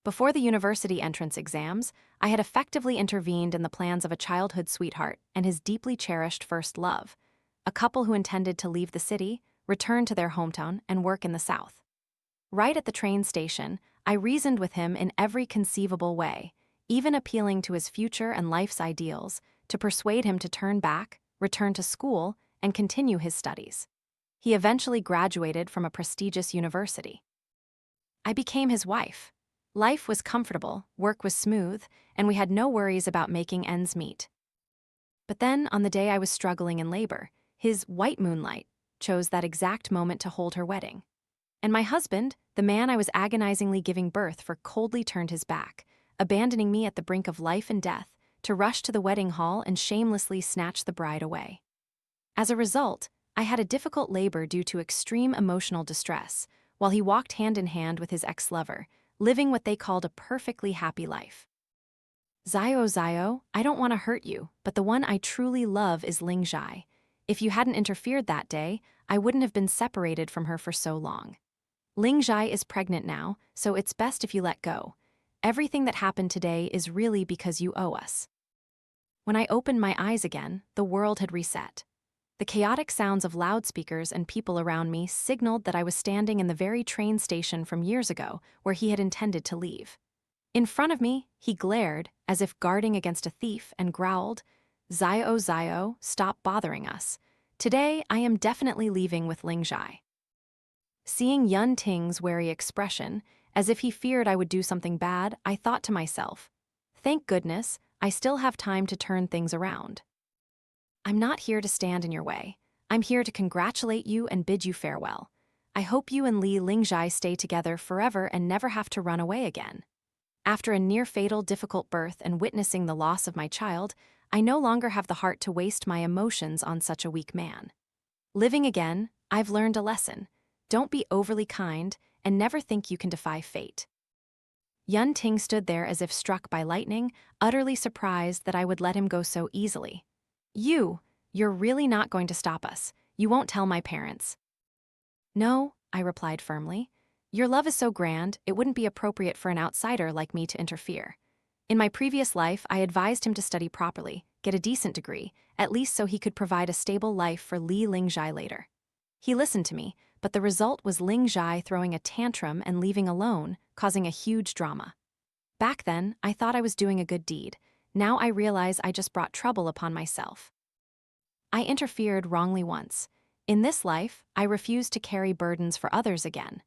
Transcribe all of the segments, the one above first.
Before the university entrance exams, I had effectively intervened in the plans of a childhood sweetheart and his deeply cherished first love, a couple who intended to leave the city, return to their hometown, and work in the South. Right at the train station, I reasoned with him in every conceivable way, even appealing to his future and life's ideals, to persuade him to turn back, return to school, and continue his studies. He eventually graduated from a prestigious university. I became his wife. Life was comfortable, work was smooth, and we had no worries about making ends meet. But then, on the day I was struggling in labor, his white moonlight chose that exact moment to hold her wedding. And my husband, the man I was agonizingly giving birth for, coldly turned his back, abandoning me at the brink of life and death to rush to the wedding hall and shamelessly snatch the bride away. As a result, I had a difficult labor due to extreme emotional distress, while he walked hand in hand with his ex-lover, living what they called a perfectly happy life. Zio, I don't want to hurt you, but the one I truly love is Ling Zhai. If you hadn't interfered that day, I wouldn't have been separated from her for so long. Ling Zhai is pregnant now, so it's best if you let go. Everything that happened today is really because you owe us. When I opened my eyes again, the world had reset. The chaotic sounds of loudspeakers and people around me signaled that I was standing in the very train station from years ago where he had intended to leave. In front of me, he glared, as if guarding against a thief, and growled, Zio, stop bothering us. Today, I am definitely leaving with Ling Zhai. Seeing Yun Ting's wary expression, as if he feared I would do something bad, I thought to myself, thank goodness, I still have time to turn things around. I'm not here to stand in your way. I'm here to congratulate you and bid you farewell. I hope you and Ling Zhai stay together forever and never have to run away again. After a near-fatal difficult birth and witnessing the loss of my child, I no longer have the heart to waste my emotions on such a weak man. Living again, I've learned a lesson. Don't be overly kind and never think you can defy fate. Yun Ting stood there as if struck by lightning, utterly surprised that I would let him go so easily. You're really not going to stop us. You won't tell my parents. No, I replied firmly. Your love is so grand, it wouldn't be appropriate for an outsider like me to interfere. In my previous life, I advised him to study properly, get a decent degree, at least so he could provide a stable life for Ling Zhai later. He listened to me, but the result was Ling Zhai throwing a tantrum and leaving alone, causing a huge drama. Back then, I thought I was doing a good deed. Now I realize I just brought trouble upon myself. I interfered wrongly once. In this life, I refuse to carry burdens for others again.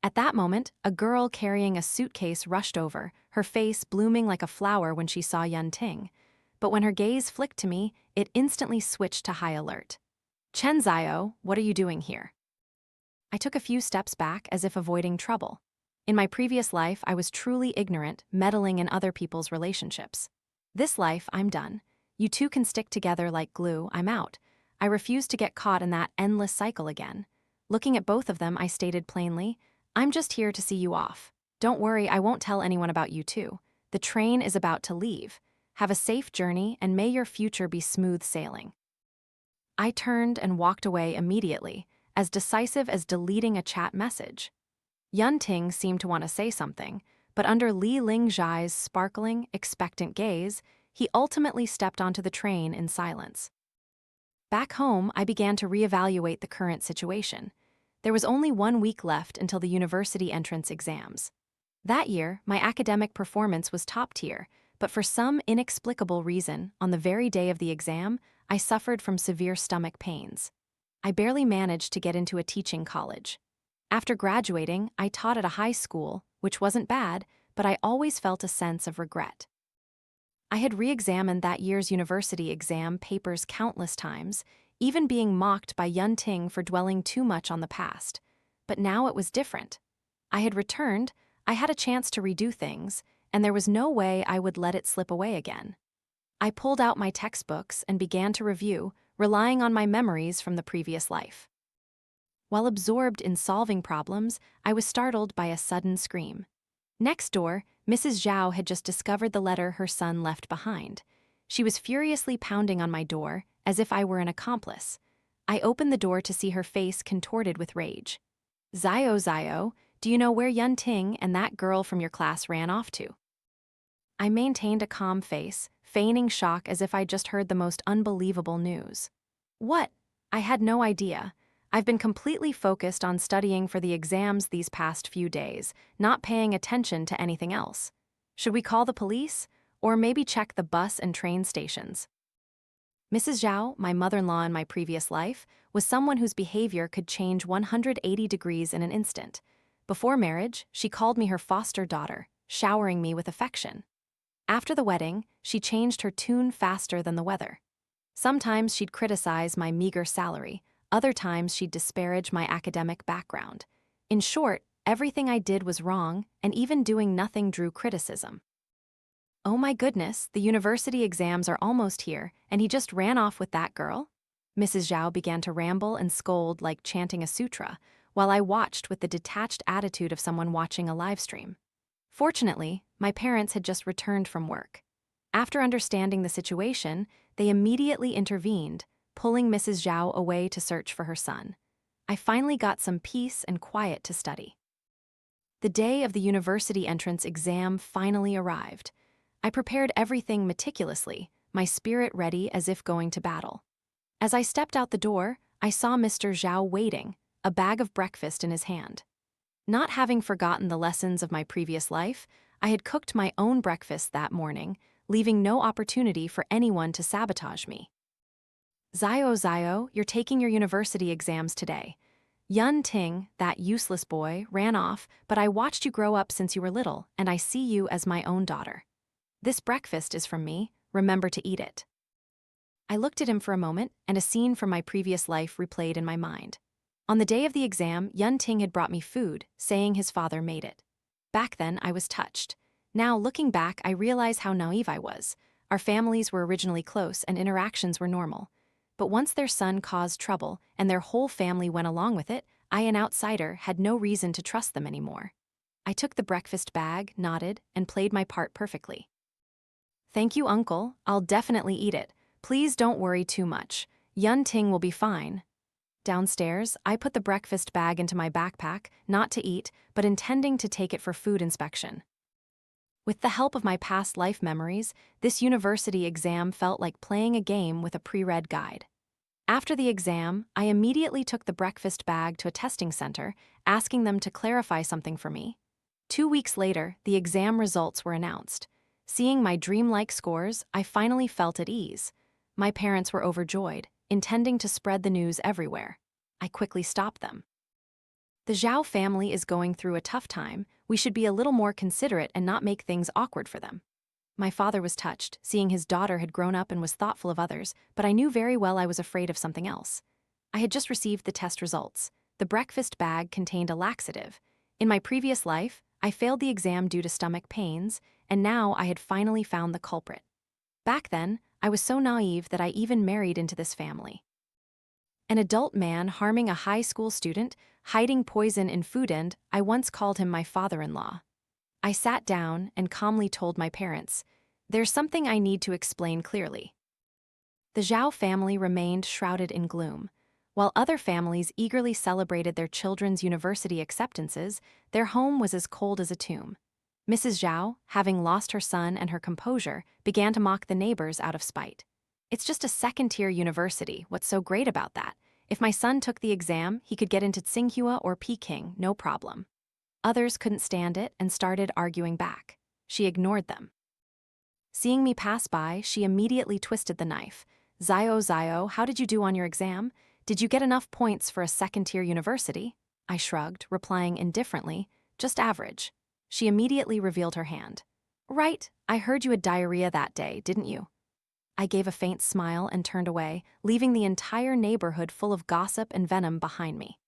At that moment, a girl carrying a suitcase rushed over, her face blooming like a flower when she saw Yun Ting. But when her gaze flicked to me, it instantly switched to high alert. Chen Zio, what are you doing here? I took a few steps back as if avoiding trouble. In my previous life, I was truly ignorant, meddling in other people's relationships. This life, I'm done. You two can stick together like glue, I'm out. I refuse to get caught in that endless cycle again. Looking at both of them, I stated plainly, I'm just here to see you off. Don't worry, I won't tell anyone about you two. The train is about to leave. Have a safe journey, and may your future be smooth sailing. I turned and walked away immediately, as decisive as deleting a chat message. Yun Ting seemed to want to say something, but under Ling Zhai's sparkling, expectant gaze, he ultimately stepped onto the train in silence. Back home, I began to reevaluate the current situation. There was only 1 week left until the university entrance exams. That year, my academic performance was top tier, but for some inexplicable reason, on the very day of the exam, I suffered from severe stomach pains. I barely managed to get into a teaching college. After graduating, I taught at a high school, which wasn't bad, but I always felt a sense of regret. I had re-examined that year's university exam papers countless times, even being mocked by Yun Ting for dwelling too much on the past. But now it was different. I had returned, I had a chance to redo things, and there was no way I would let it slip away again. I pulled out my textbooks and began to review, relying on my memories from the previous life. While absorbed in solving problems, I was startled by a sudden scream. Next door, Mrs. Zhao had just discovered the letter her son left behind. She was furiously pounding on my door, as if I were an accomplice. I opened the door to see her face contorted with rage. Zio, Do you know where Yun Ting and that girl from your class ran off to? I maintained a calm face, feigning shock as if I'd just heard the most unbelievable news. What? I had no idea. I've been completely focused on studying for the exams these past few days, not paying attention to anything else. Should we call the police? Or maybe check the bus and train stations? Mrs. Zhao, my mother-in-law in my previous life, was someone whose behavior could change 180 degrees in an instant. Before marriage, she called me her foster daughter, showering me with affection. After the wedding, she changed her tune faster than the weather. Sometimes she'd criticize my meager salary, other times she'd disparage my academic background. In short, everything I did was wrong, and even doing nothing drew criticism. Oh my goodness, the university exams are almost here, and he just ran off with that girl? Mrs. Zhao began to ramble and scold like chanting a sutra, while I watched with the detached attitude of someone watching a live stream. Fortunately, my parents had just returned from work. After understanding the situation, they immediately intervened, pulling Mrs. Zhao away to search for her son. I finally got some peace and quiet to study. The day of the university entrance exam finally arrived. I prepared everything meticulously, my spirit ready as if going to battle. As I stepped out the door, I saw Mr. Zhao waiting, a bag of breakfast in his hand. Not having forgotten the lessons of my previous life, I had cooked my own breakfast that morning, leaving no opportunity for anyone to sabotage me. Zio, you're taking your university exams today. Yun Ting, that useless boy, ran off, but I watched you grow up since you were little, and I see you as my own daughter. This breakfast is from me, remember to eat it. I looked at him for a moment, and a scene from my previous life replayed in my mind. On the day of the exam, Yun Ting had brought me food, saying his father made it. Back then, I was touched. Now, looking back, I realize how naive I was. Our families were originally close, and interactions were normal. But once their son caused trouble, and their whole family went along with it, I, an outsider, had no reason to trust them anymore. I took the breakfast bag, nodded, and played my part perfectly. Thank you, Uncle. I'll definitely eat it. Please don't worry too much. Yun Ting will be fine. Downstairs, I put the breakfast bag into my backpack, not to eat, but intending to take it for food inspection. With the help of my past life memories, this university exam felt like playing a game with a pre-read guide. After the exam, I immediately took the breakfast bag to a testing center, asking them to clarify something for me. 2 weeks later, the exam results were announced. Seeing my dreamlike scores, I finally felt at ease. My parents were overjoyed, intending to spread the news everywhere. I quickly stopped them. The Zhao family is going through a tough time. We should be a little more considerate and not make things awkward for them. My father was touched, seeing his daughter had grown up and was thoughtful of others, but I knew very well I was afraid of something else. I had just received the test results. The breakfast bag contained a laxative. In my previous life, I failed the exam due to stomach pains, and now I had finally found the culprit. Back then, I was so naive that I even married into this family. An adult man harming a high school student, hiding poison in food, and I once called him my father-in-law. I sat down and calmly told my parents, "There's something I need to explain clearly." The Zhao family remained shrouded in gloom. While other families eagerly celebrated their children's university acceptances, their home was as cold as a tomb. Mrs. Zhao, having lost her son and her composure, began to mock the neighbors out of spite. It's just a second-tier university, what's so great about that? If my son took the exam, he could get into Tsinghua or Peking, no problem. Others couldn't stand it and started arguing back. She ignored them. Seeing me pass by, she immediately twisted the knife. Zio, how did you do on your exam? Did you get enough points for a second-tier university? I shrugged, replying indifferently, just average. She immediately revealed her hand. Right, I heard you had diarrhea that day, didn't you? I gave a faint smile and turned away, leaving the entire neighborhood full of gossip and venom behind me.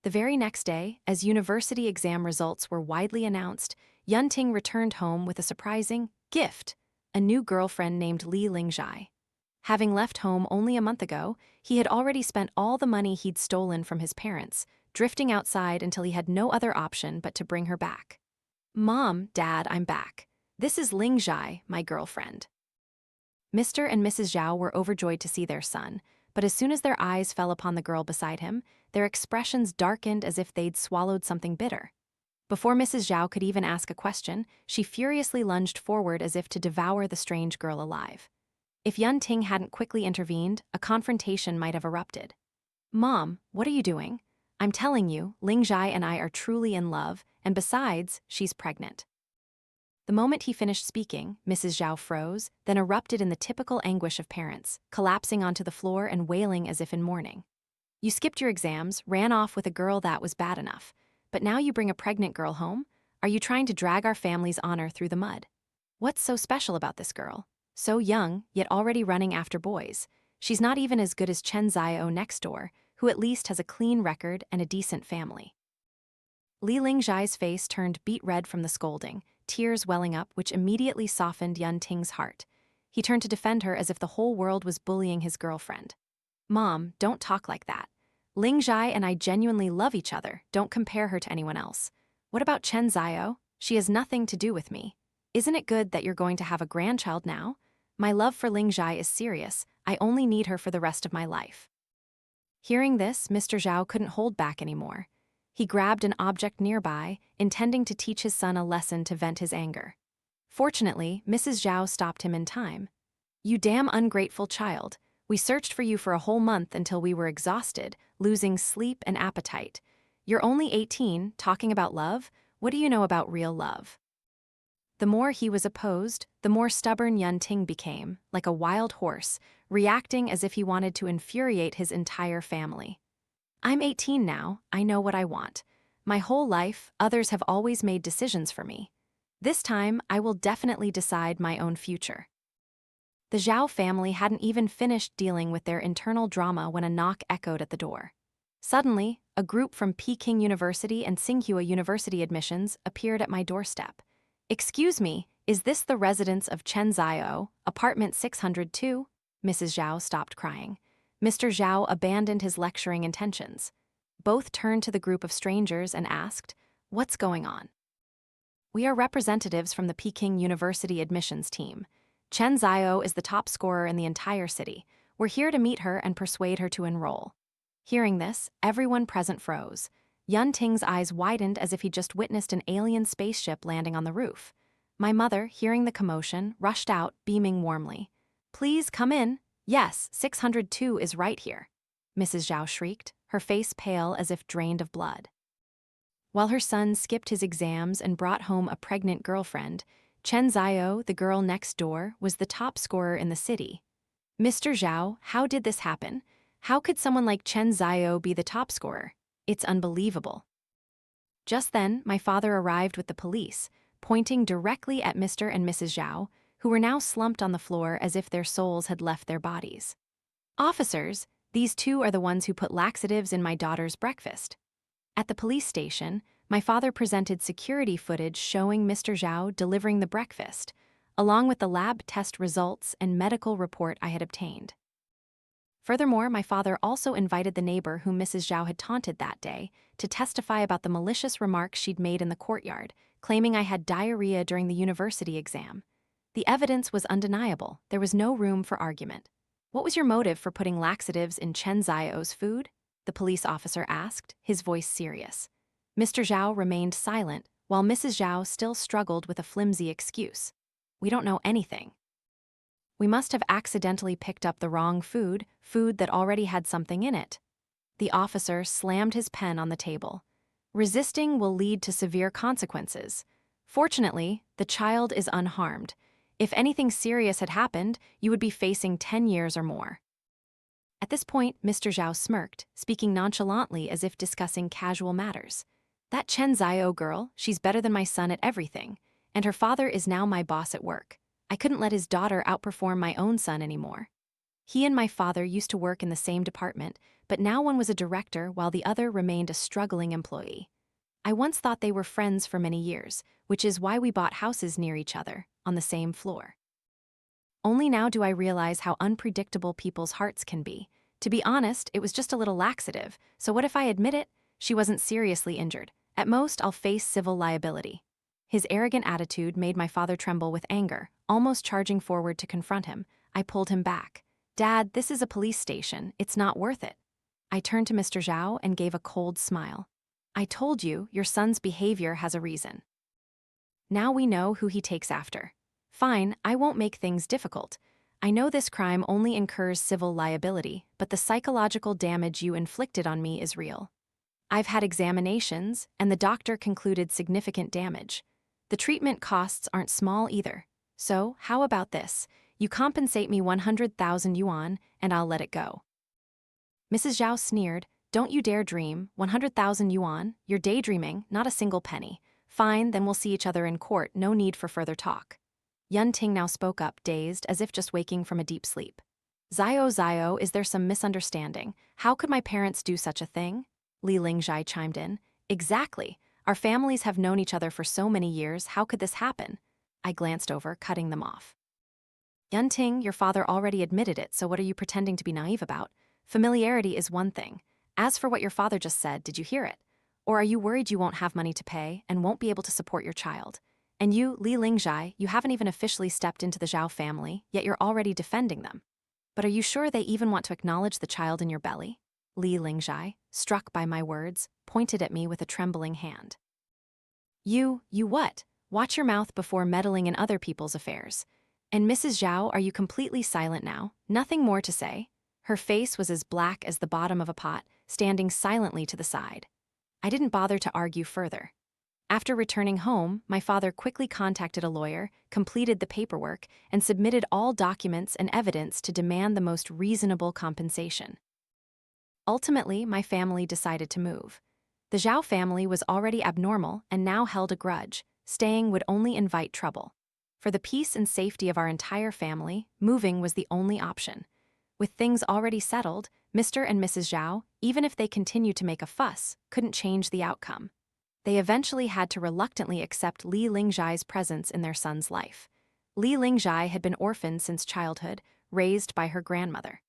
The very next day, as university exam results were widely announced, Yun Ting returned home with a surprising gift, a new girlfriend named Li Lingjai. Having left home only a month ago, he had already spent all the money he'd stolen from his parents, drifting outside until he had no other option but to bring her back. Mom, Dad, I'm back. This is Lingjai, my girlfriend. Mr. and Mrs. Zhao were overjoyed to see their son, but as soon as their eyes fell upon the girl beside him, their expressions darkened as if they'd swallowed something bitter. Before Mrs. Zhao could even ask a question, she furiously lunged forward as if to devour the strange girl alive. If Yun Ting hadn't quickly intervened, a confrontation might have erupted. "Mom, what are you doing? I'm telling you, Ling Zhai and I are truly in love, and besides, she's pregnant." The moment he finished speaking, Mrs. Zhao froze, then erupted in the typical anguish of parents, collapsing onto the floor and wailing as if in mourning. "You skipped your exams, ran off with a girl that was bad enough. But now you bring a pregnant girl home? Are you trying to drag our family's honor through the mud? What's so special about this girl? So young, yet already running after boys. She's not even as good as Chen Zio next door, who at least has a clean record and a decent family." Li Lingzhai's face turned beet red from the scolding, tears welling up, which immediately softened Yun Ting's heart. He turned to defend her as if the whole world was bullying his girlfriend. "Mom, don't talk like that. Ling Zhai and I genuinely love each other. Don't compare her to anyone else. What about Chen Zio? She has nothing to do with me. Isn't it good that you're going to have a grandchild now? My love for Ling Zhai is serious. I only need her for the rest of my life." Hearing this, Mr. Zhao couldn't hold back anymore. He grabbed an object nearby, intending to teach his son a lesson to vent his anger. Fortunately, Mrs. Zhao stopped him in time. "You damn ungrateful child. We searched for you for a whole month until we were exhausted, losing sleep and appetite. You're only 18, talking about love? What do you know about real love?" The more he was opposed, the more stubborn Yun Ting became, like a wild horse, reacting as if he wanted to infuriate his entire family. "I'm 18 now, I know what I want. My whole life, others have always made decisions for me. This time, I will definitely decide my own future." The Zhao family hadn't even finished dealing with their internal drama when a knock echoed at the door. Suddenly, a group from Peking University and Tsinghua University admissions appeared at my doorstep. "Excuse me, is this the residence of Chen Zio, apartment 602? Mrs. Zhao stopped crying. Mr. Zhao abandoned his lecturing intentions. Both turned to the group of strangers and asked, "What's going on?" "We are representatives from the Peking University admissions team. Chen Zio is the top scorer in the entire city. We're here to meet her and persuade her to enroll." Hearing this, everyone present froze. Yun Ting's eyes widened as if he'd just witnessed an alien spaceship landing on the roof. My mother, hearing the commotion, rushed out, beaming warmly. "Please come in. Yes, 602 is right here," Mrs. Zhao shrieked, her face pale as if drained of blood. While her son skipped his exams and brought home a pregnant girlfriend, Chen Zio, the girl next door, was the top scorer in the city. "Mr. Zhao, how did this happen? How could someone like Chen Zio be the top scorer? It's unbelievable." Just then, my father arrived with the police, pointing directly at Mr. and Mrs. Zhao, who were now slumped on the floor as if their souls had left their bodies. "Officers, these two are the ones who put laxatives in my daughter's breakfast." At the police station, my father presented security footage showing Mr. Zhao delivering the breakfast, along with the lab test results and medical report I had obtained. Furthermore, my father also invited the neighbor whom Mrs. Zhao had taunted that day to testify about the malicious remarks she'd made in the courtyard, claiming I had diarrhea during the university exam. The evidence was undeniable. There was no room for argument. "What was your motive for putting laxatives in Chen Zio's food?" the police officer asked, his voice serious. Mr. Zhao remained silent, while Mrs. Zhao still struggled with a flimsy excuse. "We don't know anything. We must have accidentally picked up the wrong food that already had something in it." The officer slammed his pen on the table. "Resisting will lead to severe consequences. Fortunately, the child is unharmed. If anything serious had happened, you would be facing 10 years or more." At this point, Mr. Zhao smirked, speaking nonchalantly as if discussing casual matters. "That Chen Zio girl, she's better than my son at everything, and her father is now my boss at work. I couldn't let his daughter outperform my own son anymore. He and my father used to work in the same department, but now one was a director while the other remained a struggling employee. I once thought they were friends for many years, which is why we bought houses near each other, on the same floor. Only now do I realize how unpredictable people's hearts can be. To be honest, it was just a little laxative, so what if I admit it? She wasn't seriously injured. At most, I'll face civil liability." His arrogant attitude made my father tremble with anger. Almost charging forward to confront him, I pulled him back. Dad, this is a police station. It's not worth it. I turned to Mr. Zhao and gave a cold smile. I told you, your son's behavior has a reason. Now we know who he takes after. Fine, I won't make things difficult. I know this crime only incurs civil liability, but the psychological damage you inflicted on me is real. I've had examinations, and the doctor concluded significant damage. The treatment costs aren't small either. So, how about this? You compensate me 100,000 yuan, and I'll let it go. Mrs. Zhao sneered. Don't you dare dream. 100,000 yuan? You're daydreaming, not a single penny. Fine, then we'll see each other in court, no need for further talk. Yun Ting now spoke up, dazed, as if just waking from a deep sleep. Zio, is there some misunderstanding? How could my parents do such a thing? Li Lingjai chimed in. Exactly. Our families have known each other for so many years, how could this happen? I glanced over, cutting them off. Yun Ting, your father already admitted it, so what are you pretending to be naive about? Familiarity is one thing. As for what your father just said, did you hear it? Or are you worried you won't have money to pay and won't be able to support your child? And you, Li Lingjai, you haven't even officially stepped into the Zhao family, yet you're already defending them. But are you sure they even want to acknowledge the child in your belly? Li Lingjai, struck by my words, pointed at me with a trembling hand. You what? Watch your mouth before meddling in other people's affairs. And Mrs. Zhao, are you completely silent now? Nothing more to say? Her face was as black as the bottom of a pot, standing silently to the side. I didn't bother to argue further. After returning home, my father quickly contacted a lawyer, completed the paperwork, and submitted all documents and evidence to demand the most reasonable compensation. Ultimately, my family decided to move. The Zhao family was already abnormal and now held a grudge. Staying would only invite trouble. For the peace and safety of our entire family, moving was the only option. With things already settled, Mr. and Mrs. Zhao, even if they continued to make a fuss, couldn't change the outcome. They eventually had to reluctantly accept Li Lingjai's presence in their son's life. Li Lingjai had been orphaned since childhood, raised by her grandmother.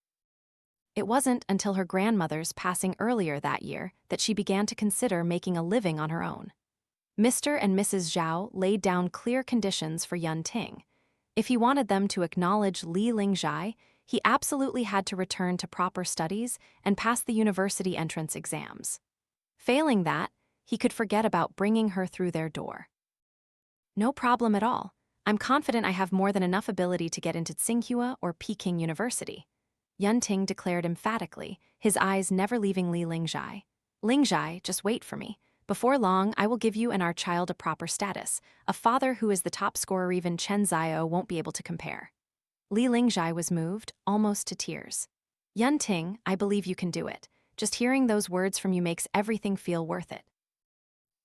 It wasn't until her grandmother's passing earlier that year that she began to consider making a living on her own. Mr. and Mrs. Zhao laid down clear conditions for Yun Ting. If he wanted them to acknowledge Li Lingjai, he absolutely had to return to proper studies and pass the university entrance exams. Failing that, he could forget about bringing her through their door. No problem at all. I'm confident I have more than enough ability to get into Tsinghua or Peking University. Yun Ting declared emphatically, his eyes never leaving Li Lingjai. Lingjai, just wait for me. Before long, I will give you and our child a proper status. A father who is the top scorer even Chen Zio won't be able to compare. Li Lingjai was moved, almost to tears. Yun Ting, I believe you can do it. Just hearing those words from you makes everything feel worth it.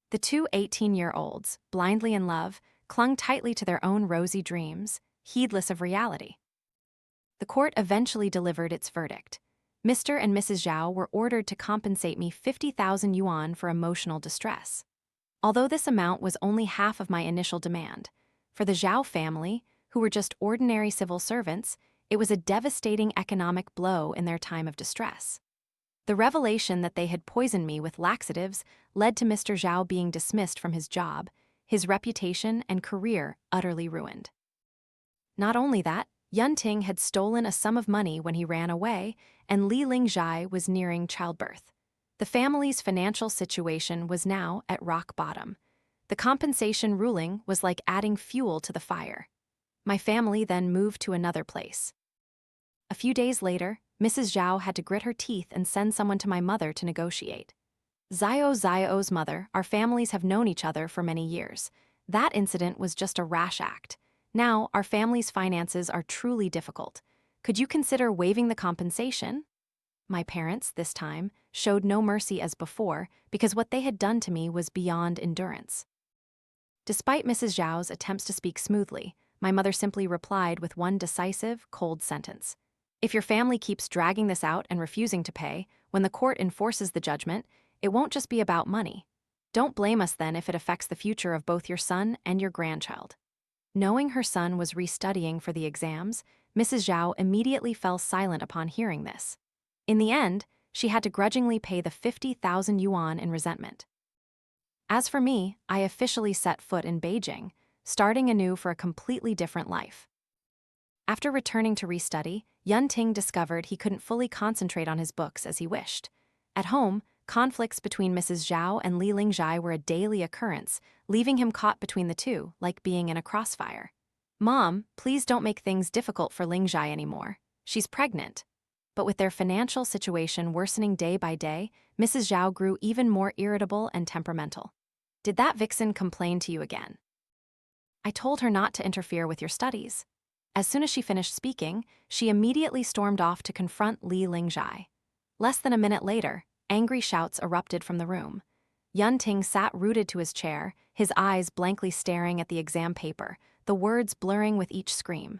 The two 18-year-olds, blindly in love, clung tightly to their own rosy dreams, heedless of reality. The court eventually delivered its verdict. Mr. and Mrs. Zhao were ordered to compensate me 50,000 yuan for emotional distress. Although this amount was only half of my initial demand, for the Zhao family, who were just ordinary civil servants, it was a devastating economic blow in their time of distress. The revelation that they had poisoned me with laxatives led to Mr. Zhao being dismissed from his job, his reputation and career utterly ruined. Not only that, Yun Ting had stolen a sum of money when he ran away, and Li Lingjai was nearing childbirth. The family's financial situation was now at rock bottom. The compensation ruling was like adding fuel to the fire. My family then moved to another place. A few days later, Mrs. Zhao had to grit her teeth and send someone to my mother to negotiate. Zio's mother, our families have known each other for many years. That incident was just a rash act. Now, our family's finances are truly difficult. Could you consider waiving the compensation? My parents, this time, showed no mercy as before because what they had done to me was beyond endurance. Despite Mrs. Zhao's attempts to speak smoothly, my mother simply replied with one decisive, cold sentence. If your family keeps dragging this out and refusing to pay, when the court enforces the judgment, it won't just be about money. Don't blame us then if it affects the future of both your son and your grandchild. Knowing her son was restudying for the exams, Mrs. Zhao immediately fell silent upon hearing this. In the end, she had to grudgingly pay the 50,000 yuan in resentment. As for me, I officially set foot in Beijing, starting anew for a completely different life. After returning to restudy, Yun Ting discovered he couldn't fully concentrate on his books as he wished. At home, conflicts between Mrs. Zhao and Li Lingjai were a daily occurrence, leaving him caught between the two, like being in a crossfire. "Mom, please don't make things difficult for Lingjai anymore. She's pregnant." But with their financial situation worsening day by day, Mrs. Zhao grew even more irritable and temperamental. "Did that vixen complain to you again?" "I told her not to interfere with your studies." As soon as she finished speaking, she immediately stormed off to confront Li Lingjai. Less than a minute later, angry shouts erupted from the room. Yun Ting sat rooted to his chair, his eyes blankly staring at the exam paper, the words blurring with each scream.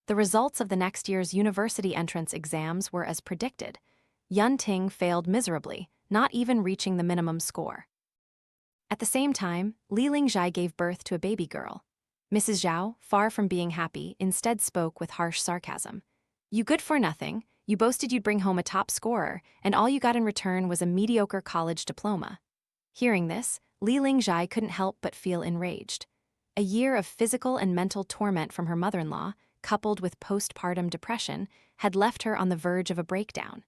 The results of the next year's university entrance exams were as predicted. Yun Ting failed miserably, not even reaching the minimum score. At the same time, Li Lingjai gave birth to a baby girl. Mrs. Zhao, far from being happy, instead spoke with harsh sarcasm. "You good-for-nothing, you boasted you'd bring home a top scorer, and all you got in return was a mediocre college diploma." Hearing this, Li Lingjai couldn't help but feel enraged. A year of physical and mental torment from her mother-in-law, coupled with postpartum depression, had left her on the verge of a breakdown.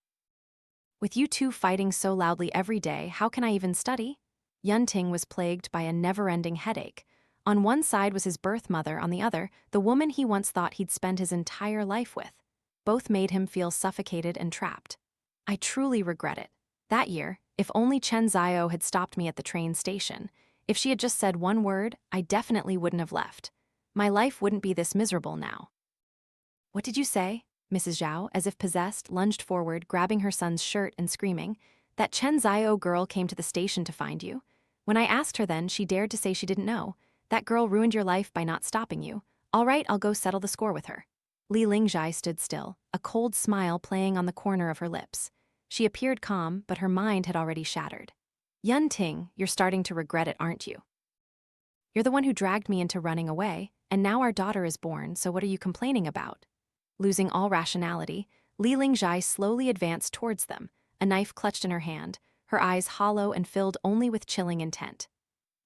"With you two fighting so loudly every day, how can I even study?" Yun Ting was plagued by a never-ending headache. On one side was his birth mother, on the other, the woman he once thought he'd spend his entire life with. Both made him feel suffocated and trapped. "I truly regret it. That year, if only Chen Zio had stopped me at the train station. If she had just said one word, I definitely wouldn't have left. My life wouldn't be this miserable now." "What did you say?" Mrs. Zhao, as if possessed, lunged forward, grabbing her son's shirt and screaming. "That Chen Zio girl came to the station to find you? When I asked her then, she dared to say she didn't know. That girl ruined your life by not stopping you. All right, I'll go settle the score with her." Li Lingjai stood still, a cold smile playing on the corner of her lips. She appeared calm, but her mind had already shattered. "Yun Ting, you're starting to regret it, aren't you? You're the one who dragged me into running away, and now our daughter is born, so what are you complaining about?" Losing all rationality, Li Lingjai slowly advanced towards them, a knife clutched in her hand, her eyes hollow and filled only with chilling intent.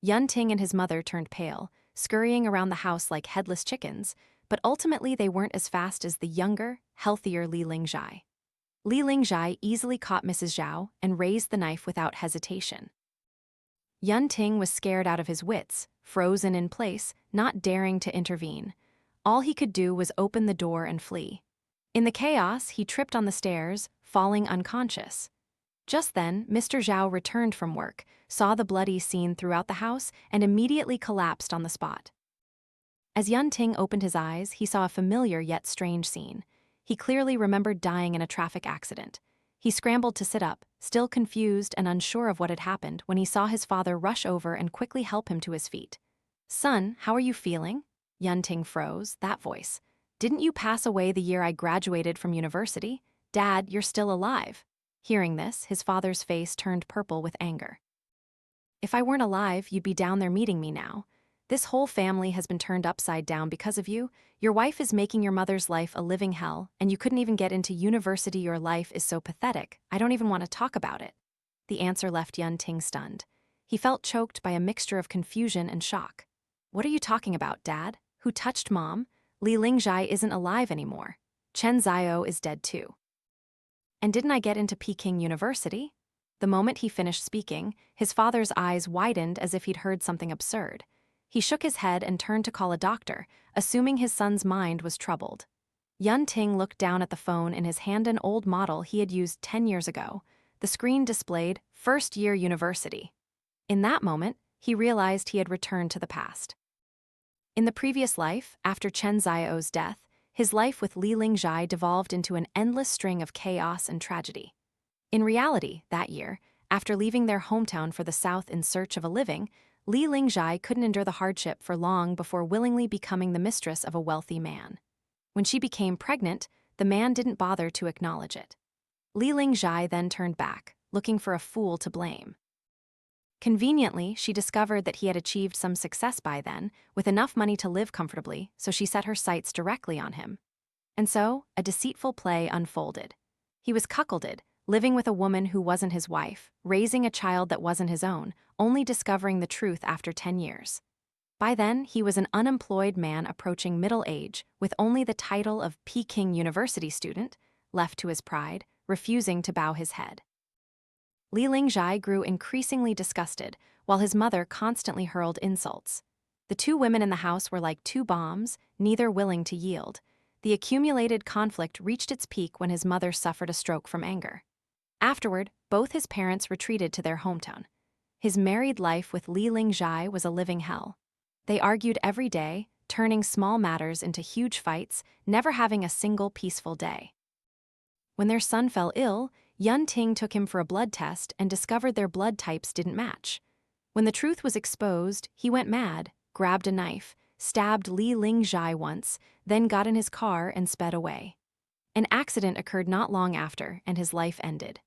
Yun Ting and his mother turned pale, scurrying around the house like headless chickens, but ultimately they weren't as fast as the younger, healthier Li Lingjai. Li Lingjai easily caught Mrs. Zhao and raised the knife without hesitation. Yun Ting was scared out of his wits, frozen in place, not daring to intervene. All he could do was open the door and flee. In the chaos, he tripped on the stairs, falling unconscious. Just then, Mr. Zhao returned from work, saw the bloody scene throughout the house, and immediately collapsed on the spot. As Yun Ting opened his eyes, he saw a familiar yet strange scene. He clearly remembered dying in a traffic accident. He scrambled to sit up, still confused and unsure of what had happened, when he saw his father rush over and quickly help him to his feet. "Son, how are you feeling?" Yun Ting froze, that voice. "Didn't you pass away the year I graduated from university? Dad, you're still alive." Hearing this, his father's face turned purple with anger. "If I weren't alive, you'd be down there meeting me now. This whole family has been turned upside down because of you. Your wife is making your mother's life a living hell, and you couldn't even get into university. Your life is so pathetic, I don't even want to talk about it." The answer left Yun Ting stunned. He felt choked by a mixture of confusion and shock. "What are you talking about, Dad? Who touched Mom? Li Lingjai isn't alive anymore. Chen Zio is dead too. And didn't I get into Peking University?" The moment he finished speaking, his father's eyes widened as if he'd heard something absurd. He shook his head and turned to call a doctor, assuming his son's mind was troubled. Yun Ting looked down at the phone in his hand, an old model he had used 10 years ago. The screen displayed "First Year University." In that moment, he realized he had returned to the past. In the previous life, after Chen Zio's death, his life with Li Lingjai devolved into an endless string of chaos and tragedy. In reality, that year, after leaving their hometown for the south in search of a living, Li Lingjai couldn't endure the hardship for long before willingly becoming the mistress of a wealthy man. When she became pregnant, the man didn't bother to acknowledge it. Li Lingjai then turned back, looking for a fool to blame. Conveniently, she discovered that he had achieved some success by then, with enough money to live comfortably, so she set her sights directly on him. And so, a deceitful play unfolded. He was cuckolded, living with a woman who wasn't his wife, raising a child that wasn't his own, only discovering the truth after 10 years. By then, he was an unemployed man approaching middle age with only the title of Peking University student, left to his pride, refusing to bow his head. Li Lingjai grew increasingly disgusted, while his mother constantly hurled insults. The two women in the house were like two bombs, neither willing to yield. The accumulated conflict reached its peak when his mother suffered a stroke from anger. Afterward, both his parents retreated to their hometown. His married life with Li Lingjai was a living hell. They argued every day, turning small matters into huge fights, never having a single peaceful day. When their son fell ill, Yun Ting took him for a blood test and discovered their blood types didn't match. When the truth was exposed, he went mad, grabbed a knife, stabbed Li Lingjai once, then got in his car and sped away. An accident occurred not long after, and his life ended.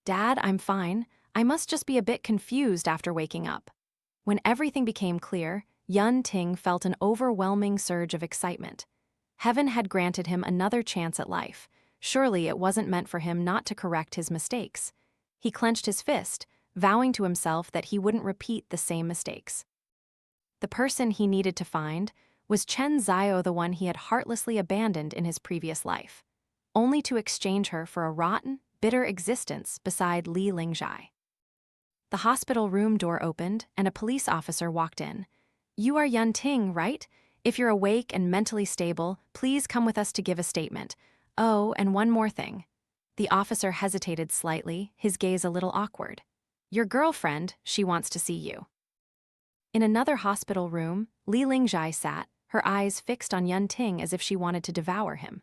"Dad, I'm fine. I must just be a bit confused after waking up." When everything became clear, Yun Ting felt an overwhelming surge of excitement. Heaven had granted him another chance at life. Surely it wasn't meant for him not to correct his mistakes. He clenched his fist, vowing to himself that he wouldn't repeat the same mistakes. The person he needed to find was Chen Zio, the one he had heartlessly abandoned in his previous life, only to exchange her for a rotten, bitter existence beside Li Lingjai. The hospital room door opened, and a police officer walked in. "You are Yun Ting, right? If you're awake and mentally stable, please come with us to give a statement. Oh, and one more thing." The officer hesitated slightly, his gaze a little awkward. "Your girlfriend, she wants to see you." In another hospital room, Li Lingjai sat, her eyes fixed on Yun Ting as if she wanted to devour him.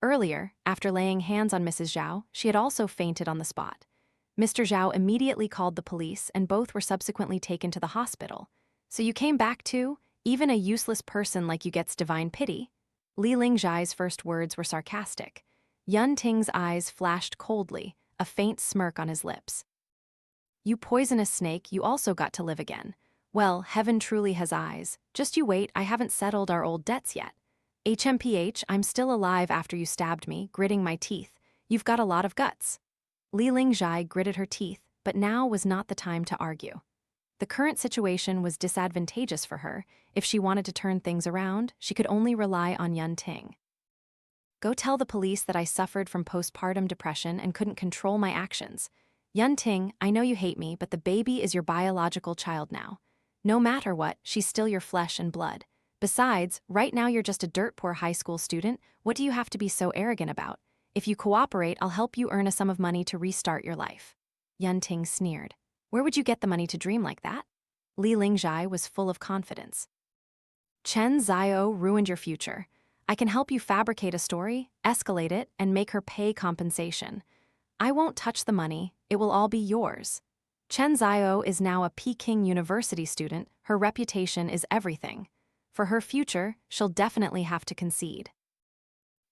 Earlier, after laying hands on Mrs. Zhao, she had also fainted on the spot. Mr. Zhao immediately called the police, and both were subsequently taken to the hospital. "So you came back too? Even a useless person like you gets divine pity?" Li Lingjai's first words were sarcastic. Yun Ting's eyes flashed coldly, a faint smirk on his lips. "You poisonous snake, you also got to live again. Well, heaven truly has eyes. Just you wait, I haven't settled our old debts yet. HMPH, I'm still alive after you stabbed me, gritting my teeth. You've got a lot of guts." Li Lingjai gritted her teeth, but now was not the time to argue. The current situation was disadvantageous for her. If she wanted to turn things around, she could only rely on Yun Ting. "Go tell the police that I suffered from postpartum depression and couldn't control my actions. Yun Ting, I know you hate me, but the baby is your biological child now. No matter what, she's still your flesh and blood. Besides, right now you're just a dirt-poor high school student. What do you have to be so arrogant about? If you cooperate, I'll help you earn a sum of money to restart your life." Yun Ting sneered. "Where would you get the money to dream like that?" Li Lingjai was full of confidence. "Chen Zio ruined your future. I can help you fabricate a story, escalate it, and make her pay compensation. I won't touch the money, it will all be yours. Chen Zio is now a Peking University student, her reputation is everything. For her future, she'll definitely have to concede."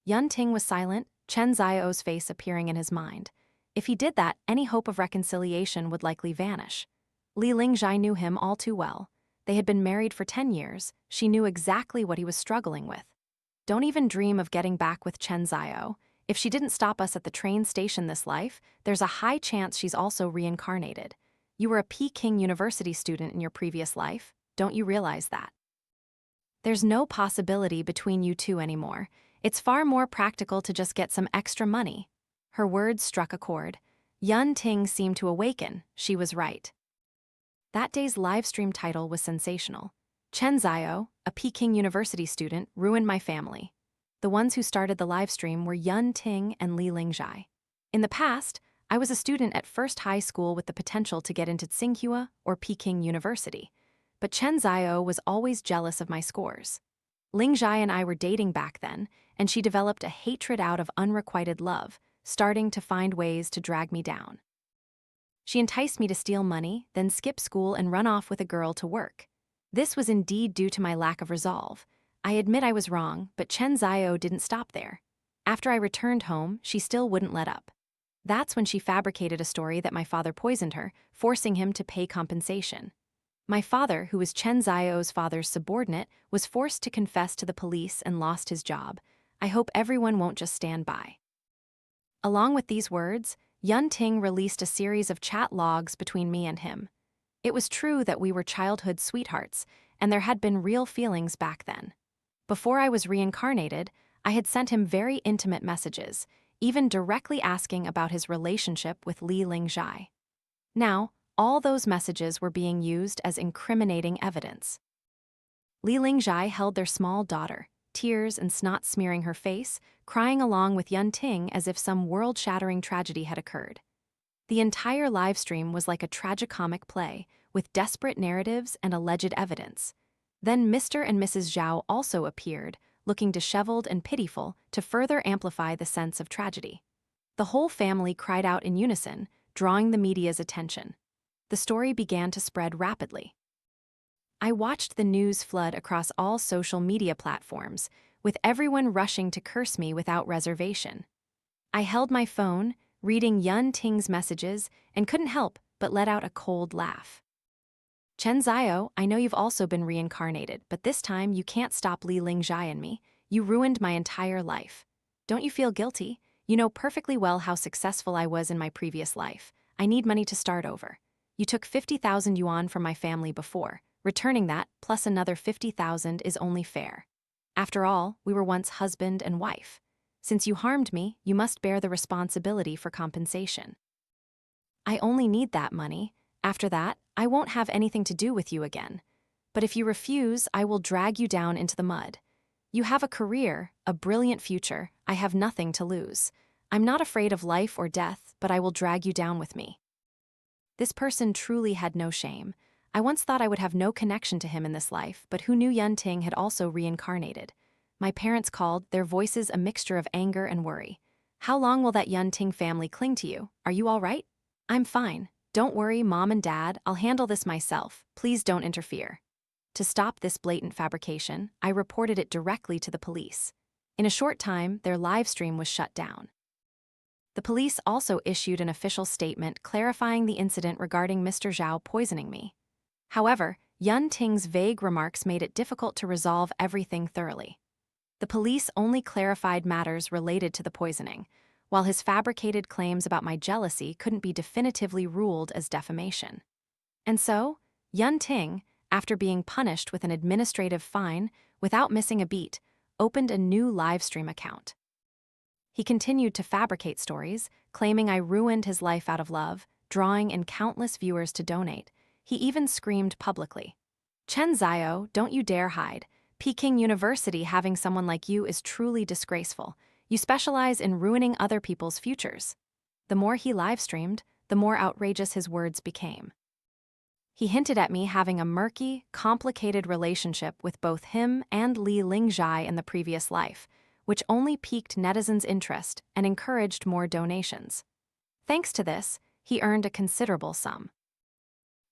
Yun Ting was silent, Chen Zio's face appearing in his mind. If he did that, any hope of reconciliation would likely vanish. Li Lingjai knew him all too well. They had been married for 10 years, she knew exactly what he was struggling with. "Don't even dream of getting back with Chen Zio. If she didn't stop us at the train station this life, there's a high chance she's also reincarnated. You were a Peking University student in your previous life, don't you realize that? There's no possibility between you two anymore. It's far more practical to just get some extra money." Her words struck a chord. Yun Ting seemed to awaken, she was right. That day's livestream title was sensational. "Chen Zio, a Peking University student, ruined my family." The ones who started the livestream were Yun Ting and Li Lingjai. "In the past, I was a student at First High School with the potential to get into Tsinghua or Peking University. But Chen Zio was always jealous of my scores. Lingjai and I were dating back then, and she developed a hatred out of unrequited love, starting to find ways to drag me down. She enticed me to steal money, then skip school and run off with a girl to work. This was indeed due to my lack of resolve. I admit I was wrong, but Chen Zio didn't stop there. After I returned home, she still wouldn't let up. That's when she fabricated a story that my father poisoned her, forcing him to pay compensation. My father, who was Chen Zio's father's subordinate, was forced to confess to the police and lost his job. I hope everyone won't just stand by." Along with these words, Yun Ting released a series of chat logs between me and him. It was true that we were childhood sweethearts, and there had been real feelings back then. Before I was reincarnated, I had sent him very intimate messages, even directly asking about his relationship with Li Lingjai. Now, all those messages were being used as incriminating evidence. Li Lingjai held their small daughter, tears and snot smearing her face, crying along with Yun Ting as if some world-shattering tragedy had occurred. The entire live stream was like a tragicomic play, with desperate narratives and alleged evidence. Then Mr. and Mrs. Zhao also appeared, looking disheveled and pitiful to further amplify the sense of tragedy. The whole family cried out in unison, drawing the media's attention. The story began to spread rapidly. I watched the news flood across all social media platforms, with everyone rushing to curse me without reservation. I held my phone, reading Yun Ting's messages, and couldn't help but let out a cold laugh. Chen Zio, I know you've also been reincarnated, but this time you can't stop Li Lingjai and me. You ruined my entire life. Don't you feel guilty? You know perfectly well how successful I was in my previous life. I need money to start over. You took 50,000 yuan from my family before. Returning that, plus another 50,000 is only fair. After all, we were once husband and wife. Since you harmed me, you must bear the responsibility for compensation. I only need that money. After that, I won't have anything to do with you again. But if you refuse, I will drag you down into the mud. You have a career, a brilliant future. I have nothing to lose. I'm not afraid of life or death, but I will drag you down with me. This person truly had no shame. I once thought I would have no connection to him in this life, but who knew Yun Ting had also reincarnated? My parents called, their voices a mixture of anger and worry. How long will that Yun Ting family cling to you? Are you all right? I'm fine. Don't worry, Mom and Dad, I'll handle this myself. Please don't interfere. To stop this blatant fabrication, I reported it directly to the police. In a short time, their live stream was shut down. The police also issued an official statement clarifying the incident regarding Mr. Zhao poisoning me. However, Yun Ting's vague remarks made it difficult to resolve everything thoroughly. The police only clarified matters related to the poisoning, while his fabricated claims about my jealousy couldn't be definitively ruled as defamation. And so, Yun Ting, after being punished with an administrative fine without missing a beat, opened a new livestream account. He continued to fabricate stories, claiming I ruined his life out of love, drawing in countless viewers to donate. He even screamed publicly, "Chen Zio, don't you dare hide. Peking University having someone like you is truly disgraceful. You specialize in ruining other people's futures." The more he live-streamed, the more outrageous his words became. He hinted at me having a murky, complicated relationship with both him and Li Lingjai in the previous life, which only piqued netizens' interest and encouraged more donations. Thanks to this, he earned a considerable sum.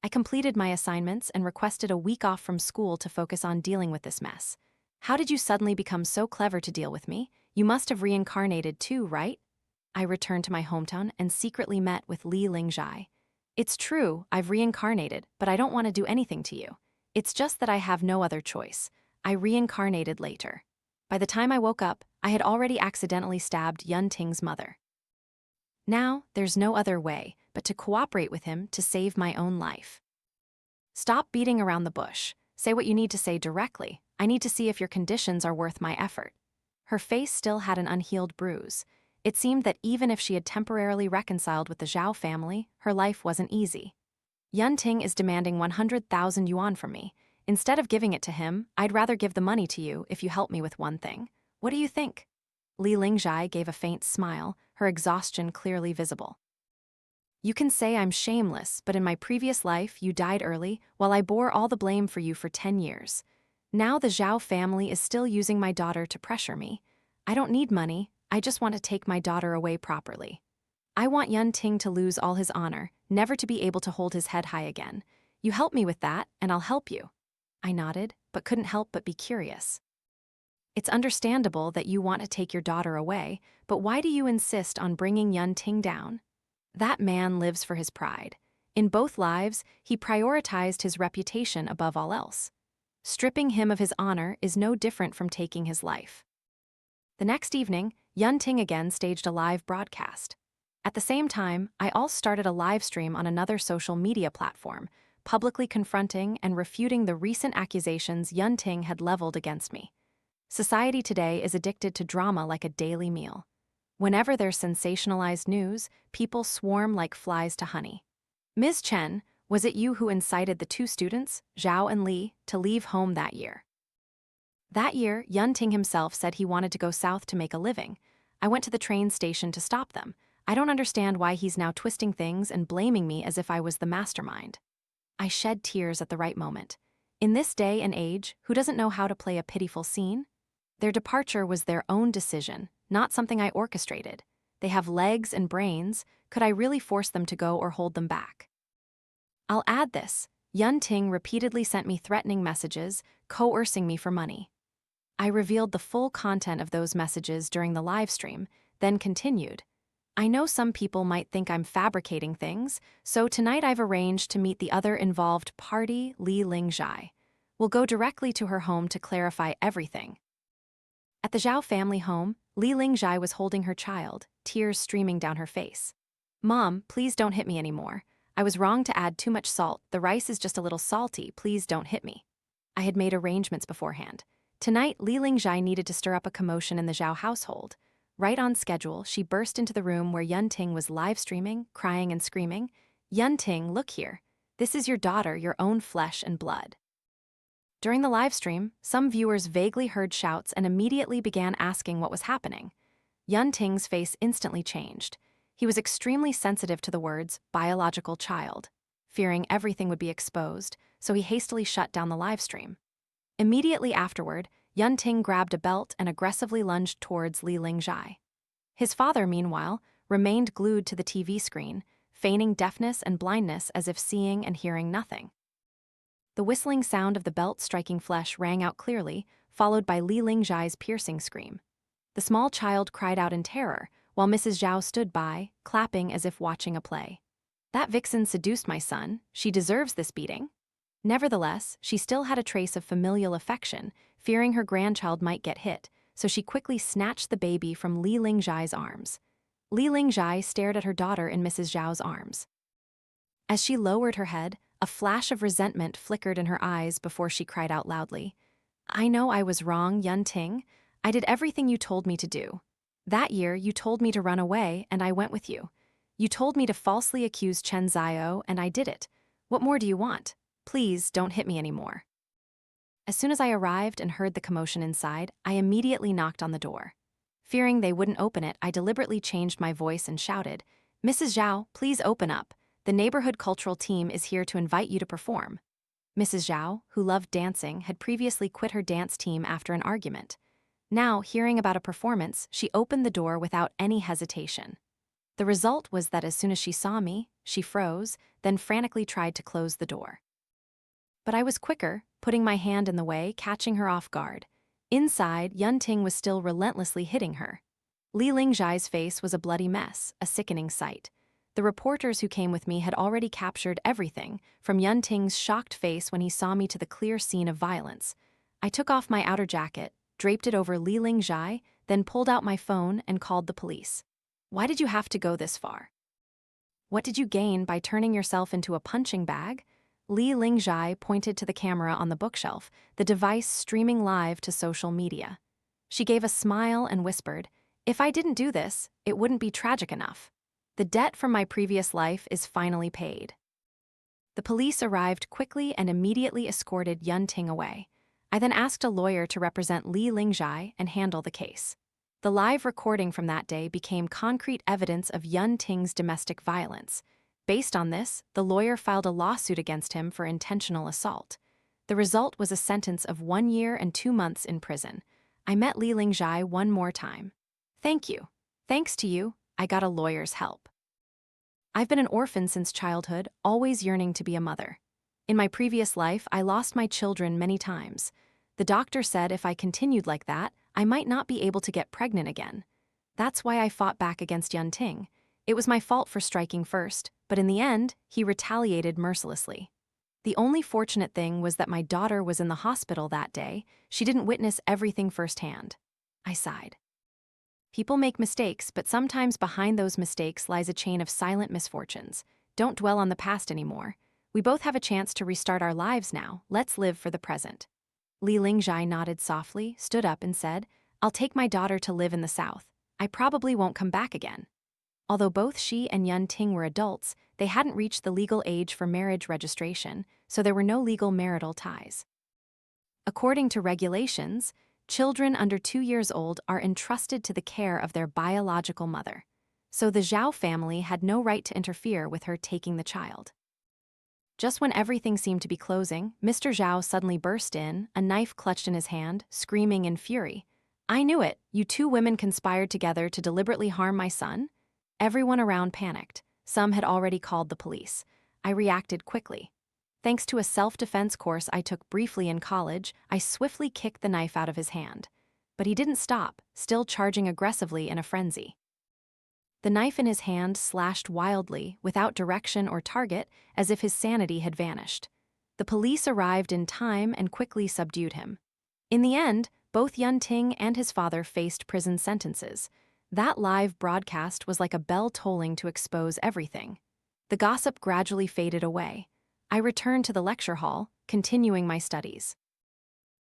I completed my assignments and requested a week off from school to focus on dealing with this mess. How did you suddenly become so clever to deal with me? You must have reincarnated too, right? I returned to my hometown and secretly met with Li Lingjai. It's true, I've reincarnated, but I don't want to do anything to you. It's just that I have no other choice. I reincarnated later. By the time I woke up, I had already accidentally stabbed Yun Ting's mother. Now, there's no other way but to cooperate with him to save my own life. Stop beating around the bush. Say what you need to say directly. I need to see if your conditions are worth my effort. Her face still had an unhealed bruise. It seemed that even if she had temporarily reconciled with the Zhao family, her life wasn't easy. Yun Ting is demanding 100,000 yuan from me. Instead of giving it to him, I'd rather give the money to you if you help me with one thing. What do you think? Li Lingjai gave a faint smile, her exhaustion clearly visible. You can say I'm shameless, but in my previous life you died early while I bore all the blame for you for 10 years. Now the Zhao family is still using my daughter to pressure me. I don't need money, I just want to take my daughter away properly. I want Yun Ting to lose all his honor, never to be able to hold his head high again. You help me with that, and I'll help you. I nodded, but couldn't help but be curious. It's understandable that you want to take your daughter away, but why do you insist on bringing Yun Ting down? That man lives for his pride. In both lives, he prioritized his reputation above all else. Stripping him of his honor is no different from taking his life. The next evening, Yun Ting again staged a live broadcast. At the same time, I also started a live stream on another social media platform, publicly confronting and refuting the recent accusations Yun Ting had leveled against me. Society today is addicted to drama like a daily meal. Whenever there's sensationalized news, people swarm like flies to honey. Ms. Chen, was it you who incited the two students, Zhao and Li, to leave home that year? That year, Yun Ting himself said he wanted to go south to make a living. I went to the train station to stop them. I don't understand why he's now twisting things and blaming me as if I was the mastermind. I shed tears at the right moment. In this day and age, who doesn't know how to play a pitiful scene? Their departure was their own decision, not something I orchestrated. They have legs and brains. Could I really force them to go or hold them back? I'll add this. Yun Ting repeatedly sent me threatening messages, coercing me for money. I revealed the full content of those messages during the live stream, then continued. I know some people might think I'm fabricating things, so tonight I've arranged to meet the other involved party, Li Lingjai. We'll go directly to her home to clarify everything. At the Zhao family home, Li Lingjai was holding her child, tears streaming down her face. Mom, please don't hit me anymore. I was wrong to add too much salt. The rice is just a little salty. Please don't hit me. I had made arrangements beforehand. Tonight, Li Lingjai needed to stir up a commotion in the Zhao household. Right on schedule, she burst into the room where Yun Ting was live streaming, crying and screaming. Yun Ting, look here. This is your daughter, your own flesh and blood. During the live stream, some viewers vaguely heard shouts and immediately began asking what was happening. Yun Ting's face instantly changed. He was extremely sensitive to the words, biological child, fearing everything would be exposed, so he hastily shut down the live stream. Immediately afterward, Yun Ting grabbed a belt and aggressively lunged towards Li Lingjai. His father, meanwhile, remained glued to the TV screen, feigning deafness and blindness as if seeing and hearing nothing. The whistling sound of the belt striking flesh rang out clearly, followed by Li Lingjai's piercing scream. The small child cried out in terror, while Mrs. Zhao stood by, clapping as if watching a play. That vixen seduced my son. She deserves this beating. Nevertheless, she still had a trace of familial affection, fearing her grandchild might get hit, so she quickly snatched the baby from Li Lingjai's arms. Li Lingjai stared at her daughter in Mrs. Zhao's arms. As she lowered her head, a flash of resentment flickered in her eyes before she cried out loudly. I know I was wrong, Yun Ting. I did everything you told me to do. That year, you told me to run away, and I went with you. You told me to falsely accuse Chen Zio, and I did it. What more do you want? Please don't hit me anymore. As soon as I arrived and heard the commotion inside, I immediately knocked on the door. Fearing they wouldn't open it, I deliberately changed my voice and shouted, Mrs. Zhao, please open up. The neighborhood cultural team is here to invite you to perform. Mrs. Zhao, who loved dancing, had previously quit her dance team after an argument. Now, hearing about a performance, she opened the door without any hesitation. The result was that as soon as she saw me, she froze, then frantically tried to close the door. But I was quicker, putting my hand in the way, catching her off guard. Inside, Yun Ting was still relentlessly hitting her. Li Lingjai's face was a bloody mess, a sickening sight. The reporters who came with me had already captured everything, from Yun Ting's shocked face when he saw me to the clear scene of violence. I took off my outer jacket, draped it over Li Lingjai, then pulled out my phone and called the police. Why did you have to go this far? What did you gain by turning yourself into a punching bag? Li Lingjai pointed to the camera on the bookshelf, the device streaming live to social media. She gave a smile and whispered, If I didn't do this, it wouldn't be tragic enough. The debt from my previous life is finally paid. The police arrived quickly and immediately escorted Yun Ting away. I then asked a lawyer to represent Li Lingjai and handle the case. The live recording from that day became concrete evidence of Yun Ting's domestic violence. Based on this, the lawyer filed a lawsuit against him for intentional assault. The result was a sentence of 1 year and 2 months in prison. I met Li Lingjai one more time. Thank you. Thanks to you, I got a lawyer's help. I've been an orphan since childhood, always yearning to be a mother. In my previous life, I lost my children many times. The doctor said if I continued like that, I might not be able to get pregnant again. That's why I fought back against Yun Ting. It was my fault for striking first, but in the end, he retaliated mercilessly. The only fortunate thing was that my daughter was in the hospital that day. She didn't witness everything firsthand. I sighed. People make mistakes, but sometimes behind those mistakes lies a chain of silent misfortunes. Don't dwell on the past anymore. We both have a chance to restart our lives now. Let's live for the present. Li Lingjai nodded softly, stood up and said, I'll take my daughter to live in the south. I probably won't come back again. Although both she and Yun Ting were adults, they hadn't reached the legal age for marriage registration, so there were no legal marital ties. According to regulations, children under 2 years old are entrusted to the care of their biological mother, so the Zhao family had no right to interfere with her taking the child. Just when everything seemed to be closing, Mr. Zhao suddenly burst in, a knife clutched in his hand, screaming in fury. I knew it! You two women conspired together to deliberately harm my son? Everyone around panicked. Some had already called the police. I reacted quickly. Thanks to a self-defense course I took briefly in college, I swiftly kicked the knife out of his hand. But he didn't stop, still charging aggressively in a frenzy. The knife in his hand slashed wildly, without direction or target, as if his sanity had vanished. The police arrived in time and quickly subdued him. In the end, both Yun Ting and his father faced prison sentences. That live broadcast was like a bell tolling to expose everything. The gossip gradually faded away. I returned to the lecture hall, continuing my studies.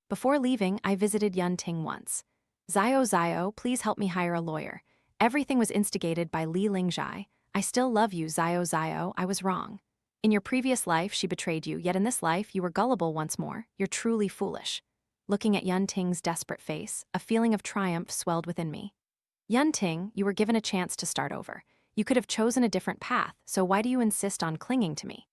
Before leaving, I visited Yun Ting once. Zio, please help me hire a lawyer. Everything was instigated by Li Lingjai. I still love you, Zio, I was wrong. In your previous life, she betrayed you, yet in this life, you were gullible once more. You're truly foolish. Looking at Yun Ting's desperate face, a feeling of triumph swelled within me. Yun Ting, you were given a chance to start over. You could have chosen a different path, so why do you insist on clinging to me?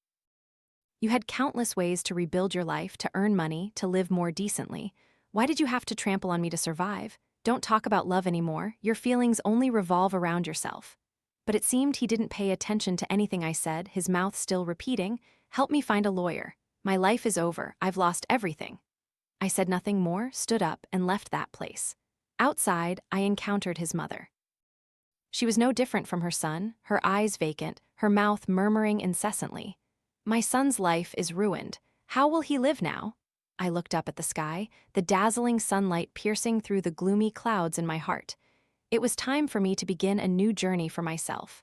You had countless ways to rebuild your life, to earn money, to live more decently. Why did you have to trample on me to survive? Don't talk about love anymore. Your feelings only revolve around yourself. But it seemed he didn't pay attention to anything I said, his mouth still repeating, help me find a lawyer. My life is over. I've lost everything. I said nothing more, stood up, and left that place. Outside, I encountered his mother. She was no different from her son, her eyes vacant, her mouth murmuring incessantly. My son's life is ruined. How will he live now? I looked up at the sky, the dazzling sunlight piercing through the gloomy clouds in my heart. It was time for me to begin a new journey for myself.